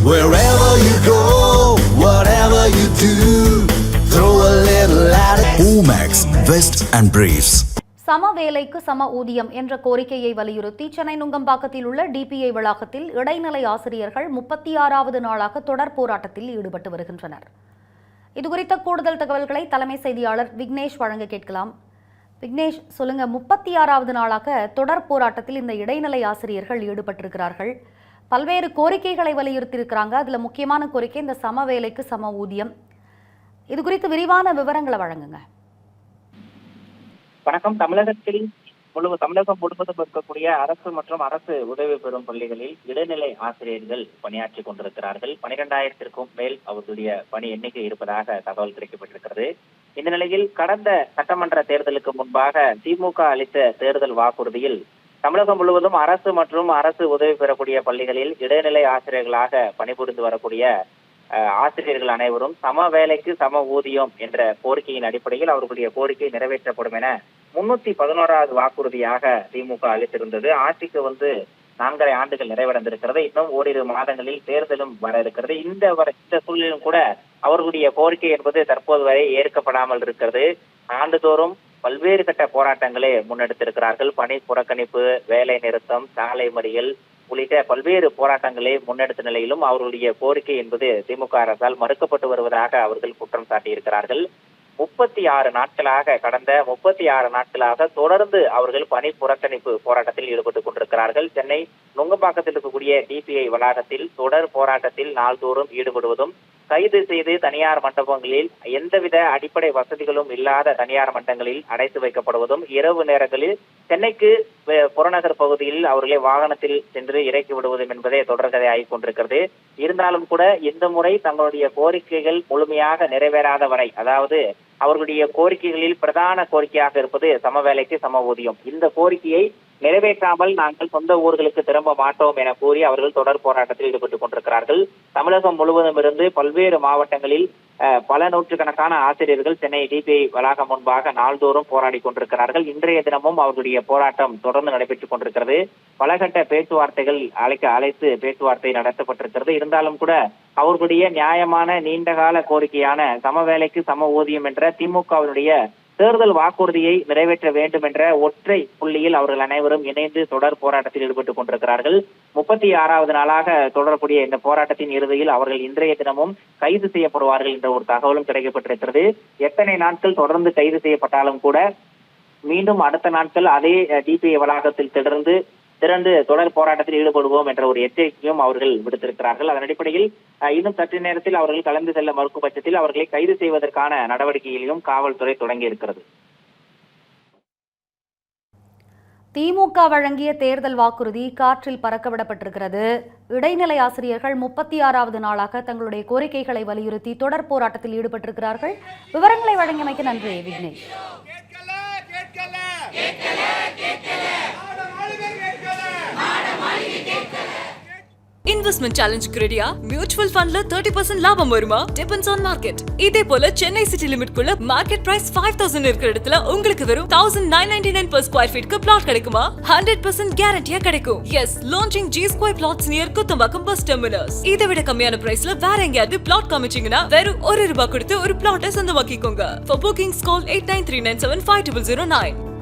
Wherever you go, whatever you do, throw a little at it. Omax, Vest and Briefs. சம வேலைக்கு சம ஊதியம் என்ற கோரிக்கையை வலியுறுத்தி சென்னை நுங்கம்பாக்கத்தில் உள்ள டிபிஐ வளாகத்தில் இடைநிலை ஆசிரியர்கள் 36வது நாளாக தொடர் போராட்டத்தில் ஈடுபட்டு வருகின்றனர். இதுகுறித்த கூடுதல் தகவல்களை தலைமை செய்தியாளர் விக்னேஷ் வழங்க கேட்கலாம். விக்னேஷ், சொல்லுங்க, 36வது நாளாக தொடர் போராட்டத்தில் இந்த இடைநிலை ஆசிரியர்கள் ஈடுபட்டிருக்கிறார்கள். பல்வேறு கோரிக்கைகளை வலியுறுத்தி இருக்கிறாங்க. அதுல முக்கியமான கோரிக்கை இந்த சம வேலைக்கு சம ஊதியம். இது குறித்து விரிவான விவரங்களை வழங்குங்க. வணக்கம். தமிழகம் முழுவதும் இருக்கக்கூடிய அரசு மற்றும் அரசு உதவி பெறும் பள்ளிகளில் இடைநிலை ஆசிரியர்கள் பணியாற்றி கொண்டிருக்கிறார்கள். 12,000க்கும் மேல் அவர்களுடைய பணி எண்ணிக்கை இருப்பதாக தகவல் கிடைக்கப்பட்டிருக்கிறது. இந்த நிலையில் கடந்த சட்டமன்ற தேர்தலுக்கு முன்பாக திமுக அளித்த தேர்தல் வாக்குறுதியில் தமிழகம் முழுவதும் அரசு மற்றும் அரசு உதவி பெறக்கூடிய பள்ளிகளில் இடைநிலை ஆசிரியர்களாக பணிபுரிந்து வரக்கூடிய ஆசிரியர்கள் அனைவரும் சம வேலைக்கு சம ஊதியம் என்ற கோரிக்கையின் அடிப்படையில் அவர்களுடைய கோரிக்கை நிறைவேற்றப்படும் என 311வது வாக்குறுதியாக திமுக அளித்திருந்தது. ஆட்சிக்கு 4.5 ஆண்டுகள் நிறைவடைந்திருக்கிறது. இன்னும் ஓரிரு மாதங்களில் தேர்தலும் வர இருக்கிறது. இந்த சூழலிலும் கூட அவர்களுடைய கோரிக்கை என்பது தற்போது வரை ஏற்கப்படாமல் இருக்கிறது. ஆண்டுதோறும் பல்வேறு கட்ட போராட்டங்களே முன்னெடுத்திருக்கிறார்கள். பணி புறக்கணிப்பு, வேலை நிறுத்தம், சாலை மறியல் உள்ளிட்ட பல்வேறு போராட்டங்களை முன்னெடுத்த நிலையிலும் அவர்களுடைய கோரிக்கை என்பது திமுக அரசால் மறுக்கப்பட்டு வருவதாக அவர்கள் குற்றம் சாட்டியிருக்கிறார்கள். 36 நாட்களாக தொடர்ந்து அவர்கள் பணி புறக்கணிப்பு போராட்டத்தில் ஈடுபட்டுக் கொண்டிருக்கிறார்கள். சென்னை நுங்கம்பாக்கத்தில் இருக்கக்கூடிய டிபிஐ வளாகத்தில் தொடர் போராட்டத்தில் நாள்தோறும் ஈடுபடுவதும், கைது செய்து தனியார் மண்டபங்களில் எந்தவித அடிப்படை வசதிகளும் இல்லாத தனியார் மண்டபங்களில் அடைத்து வைக்கப்படுவதும், இரவு நேரங்களில் சென்னைக்கு புறநகர் பகுதியில் அவர்களை வாகனத்தில் சென்று இறக்கி விடுவதும் என்பதே தொடர்கதை ஆகிக் கொண்டிருக்கிறது. இருந்தாலும் கூட இந்த முறை தங்களுடைய கோரிக்கைகள் முழுமையாக நிறைவேறாத வரை, அதாவது அவர்களுடைய கோரிக்கைகளில் பிரதான கோரிக்கையாக இருப்பது சம வேலைக்கு சம ஊதியம், இந்த கோரிக்கையை நிறைவேற்றாமல் நாங்கள் சொந்த ஊர்களுக்கு திரும்ப மாட்டோம் என கூறி அவர்கள் தொடர் போராட்டத்தில் ஈடுபட்டுக் கொண்டிருக்கிறார்கள். தமிழகம் முழுவதும் இருந்து பல்வேறு மாவட்டங்களில் பல நூற்றுக்கணக்கான ஆசிரியர்கள் சென்னை டிபிஐ வளாகம் முன்பாக நாள்தோறும் போராடி கொண்டிருக்கிறார்கள். இன்றைய தினமும் அவர்களுடைய போராட்டம் தொடர்ந்து நடைபெற்றுக் கொண்டிருக்கிறது. பலகட்ட பேச்சுவார்த்தைகள் அழைத்து பேச்சுவார்த்தை நடத்தப்பட்டிருக்கிறது. இருந்தாலும் கூட அவர்களுடைய நியாயமான நீண்டகால கோரிக்கையான சம வேலைக்கு சம ஊதியம் என்ற திமுகவினுடைய தேர்தல் வாக்குறுதியை நிறைவேற்ற வேண்டும் என்ற ஒற்றை புள்ளியில் அவர்கள் அனைவரும் இணைந்து தொடர் போராட்டத்தில் ஈடுபட்டுக் கொண்டிருக்கிறார்கள். 36வது நாளாக தொடரக்கூடிய இந்த போராட்டத்தின் இறுதியில் அவர்கள் இன்றைய தினமும் கைது செய்யப்படுவார்கள் என்ற ஒரு தகவலும் கிடைக்கப்பட்டிருக்கிறது. எத்தனை நாட்கள் தொடர்ந்து கைது செய்யப்பட்டாலும் கூட மீண்டும் அடுத்த நாட்கள் அதே டிபிஐ வளாகத்தில் திரண்டு தொடர் போராட்டத்தில் ஈடுபடுவோம் என்ற ஒரு எச்சரிக்கையும் அவர்கள் விடுத்திருக்கிறார்கள். அதன் அடிப்படையில் இன்னும் சற்று நேரத்தில் அவர்கள் கலந்து செல்ல மறுக்கும் பட்சத்தில் அவர்களை கைது செய்வதற்கான நடவடிக்கைகளையும் காவல்துறை தொடங்கி இருக்கிறது. திமுக வழங்கிய தேர்தல் வாக்குறுதி காற்றில் பறக்கவிடப்பட்டிருக்கிறது. இடைநிலை ஆசிரியர்கள் 36வது நாளாக தங்களுடைய கோரிக்கைகளை வலியுறுத்தி தொடர் போராட்டத்தில் ஈடுபட்டிருக்கிறார்கள். விவரங்களை வழங்கியமைக்கு நன்றி விக்னேஷ். இன்வெஸ்ட்மெண்ட் சேலஞ்ச் கிரெடியா மியூச்சுவல் ஃபண்ட்ல 30% லாபம் வருமா? Depends on market. இதே போல சென்னை சிட்டி லிமிட் குள்ள மார்க்கெட் பிரைஸ் 5000 இருக்கிற இடத்துல உங்களுக்கு வெறும் 1999 per square feet க்கு பிளாட் கிடைக்குமா? 100% கேரண்டியா கிடைக்கும். Yes, launching G Square plots near Kuthambakkam bus terminus. இதை விட கம்மியான பிரைஸ்ல வேற எங்கயாவது பிளாட் காமிச்சீங்கன்னா வெறும் ₹1 கொடுத்து ஒரு பிளாட்டை சொந்தமாக்கிக்கோங்க. For bookings call 8939750009.